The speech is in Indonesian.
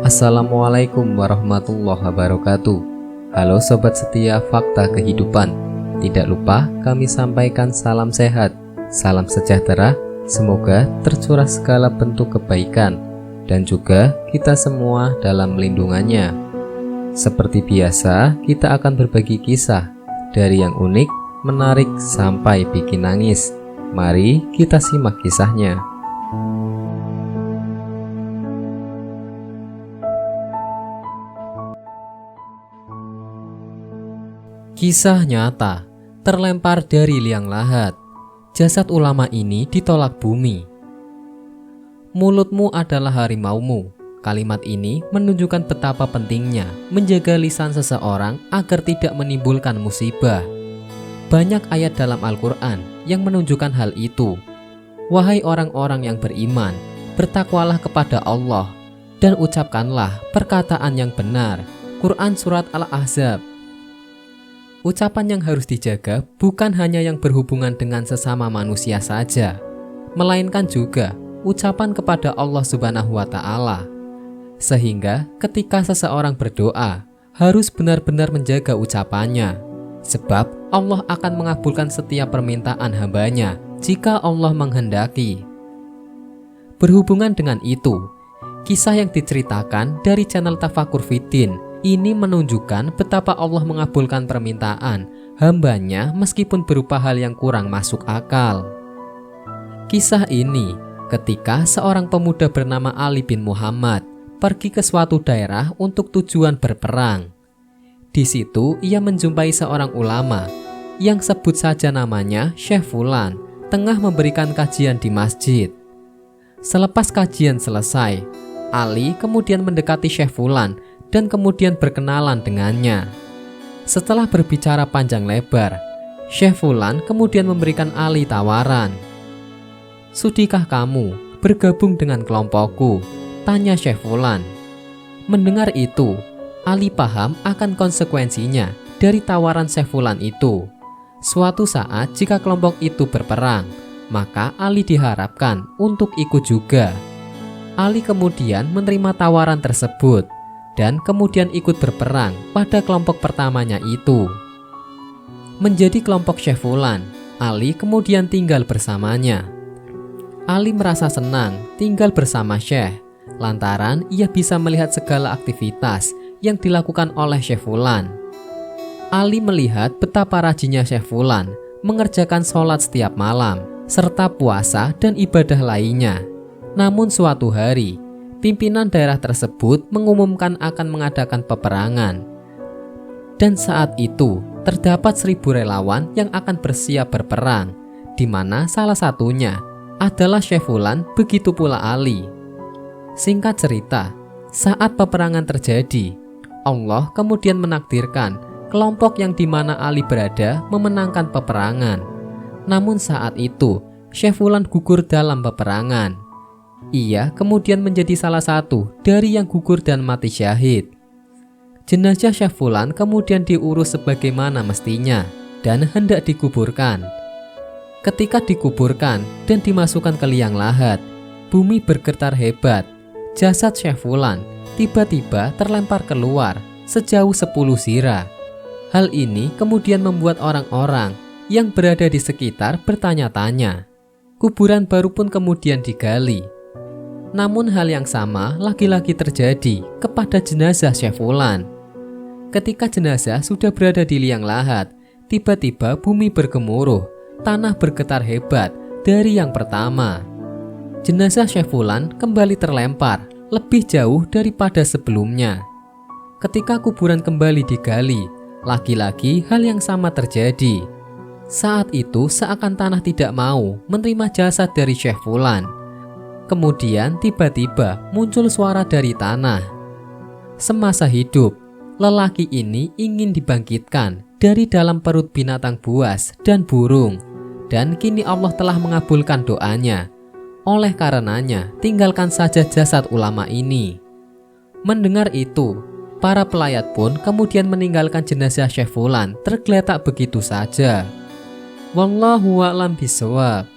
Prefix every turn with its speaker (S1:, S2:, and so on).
S1: Assalamualaikum warahmatullahi wabarakatuh. Halo sobat setia Fakta Kehidupan. Tidak lupa kami sampaikan salam sehat, salam sejahtera. Semoga tercurah segala bentuk kebaikan dan juga kita semua dalam lindungannya. Seperti biasa, kita akan berbagi kisah dari yang unik, menarik sampai bikin nangis. Mari kita simak kisahnya. Kisah nyata, terlempar dari liang lahat. Jasad ulama ini ditolak bumi. Mulutmu adalah harimaumu. Kalimat ini menunjukkan betapa pentingnya menjaga lisan seseorang agar tidak menimbulkan musibah. Banyak ayat dalam Al-Quran yang menunjukkan hal itu. Wahai orang-orang yang beriman, bertakwalah kepada Allah dan ucapkanlah perkataan yang benar. Quran Surat Al-Ahzab. Ucapan yang harus dijaga bukan hanya yang berhubungan dengan sesama manusia saja, melainkan juga ucapan kepada Allah Subhanahu wa Ta'ala. Sehingga ketika seseorang berdoa, harus benar-benar menjaga ucapannya, sebab Allah akan mengabulkan setiap permintaan hambanya jika Allah menghendaki. Berhubungan dengan itu, kisah yang diceritakan dari channel Tafakur Fiddin ini menunjukkan betapa Allah mengabulkan permintaan hambanya meskipun berupa hal yang kurang masuk akal. Kisah ini ketika seorang pemuda bernama Ali bin Muhammad pergi ke suatu daerah untuk tujuan berperang. Di situ ia menjumpai seorang ulama yang sebut saja namanya Syekh Fulan tengah memberikan kajian di masjid. Selepas kajian selesai, Ali kemudian mendekati Syekh Fulan dan kemudian berkenalan dengannya. Setelah berbicara panjang lebar, Syekh Fulan kemudian memberikan Ali tawaran. "Sudikah kamu bergabung dengan kelompokku?" tanya Syekh Fulan. Mendengar itu, Ali paham akan konsekuensinya dari tawaran Syekh Fulan itu. Suatu saat jika kelompok itu berperang, maka Ali diharapkan untuk ikut juga. Ali kemudian menerima tawaran tersebut dan kemudian ikut berperang pada kelompok pertamanya itu. Menjadi kelompok Syekh Fulan, Ali kemudian tinggal bersamanya. Ali merasa senang tinggal bersama Syekh, lantaran ia bisa melihat segala aktivitas yang dilakukan oleh Syekh Fulan. Ali melihat betapa rajinnya Syekh Fulan mengerjakan sholat setiap malam, serta puasa dan ibadah lainnya. Namun suatu hari, pimpinan daerah tersebut mengumumkan akan mengadakan peperangan. Dan saat itu, terdapat 1.000 relawan yang akan bersiap berperang, di mana salah satunya adalah Syekh Fulan, begitu pula Ali. Singkat cerita, saat peperangan terjadi, Allah kemudian menakdirkan kelompok yang di mana Ali berada memenangkan peperangan. Namun saat itu, Syekh Fulan gugur dalam peperangan. Ia kemudian menjadi salah satu dari yang gugur dan mati syahid. Jenazah Syekh Fulan kemudian diurus sebagaimana mestinya dan hendak dikuburkan. Ketika dikuburkan dan dimasukkan ke liang lahat, bumi bergetar hebat. Jasad Syekh Fulan tiba-tiba terlempar keluar sejauh 10 zirah. Hal ini kemudian membuat orang-orang yang berada di sekitar bertanya-tanya. Kuburan baru pun kemudian digali. Namun hal yang sama lagi-lagi terjadi kepada jenazah Syekh Fulan. Ketika jenazah sudah berada di liang lahat, tiba-tiba bumi bergemuruh, tanah bergetar hebat dari yang pertama. Jenazah Syekh Fulan kembali terlempar lebih jauh daripada sebelumnya. Ketika kuburan kembali digali, lagi-lagi hal yang sama terjadi. Saat itu seakan tanah tidak mau menerima jasad dari Syekh Fulan. Kemudian tiba-tiba muncul suara dari tanah. Semasa hidup, lelaki ini ingin dibangkitkan dari dalam perut binatang buas dan burung, dan kini Allah telah mengabulkan doanya. Oleh karenanya, tinggalkan saja jasad ulama ini. Mendengar itu, para pelayat pun kemudian meninggalkan jenazah Syekh Fulan tergeletak begitu saja. Wallahu a'lam bishawab.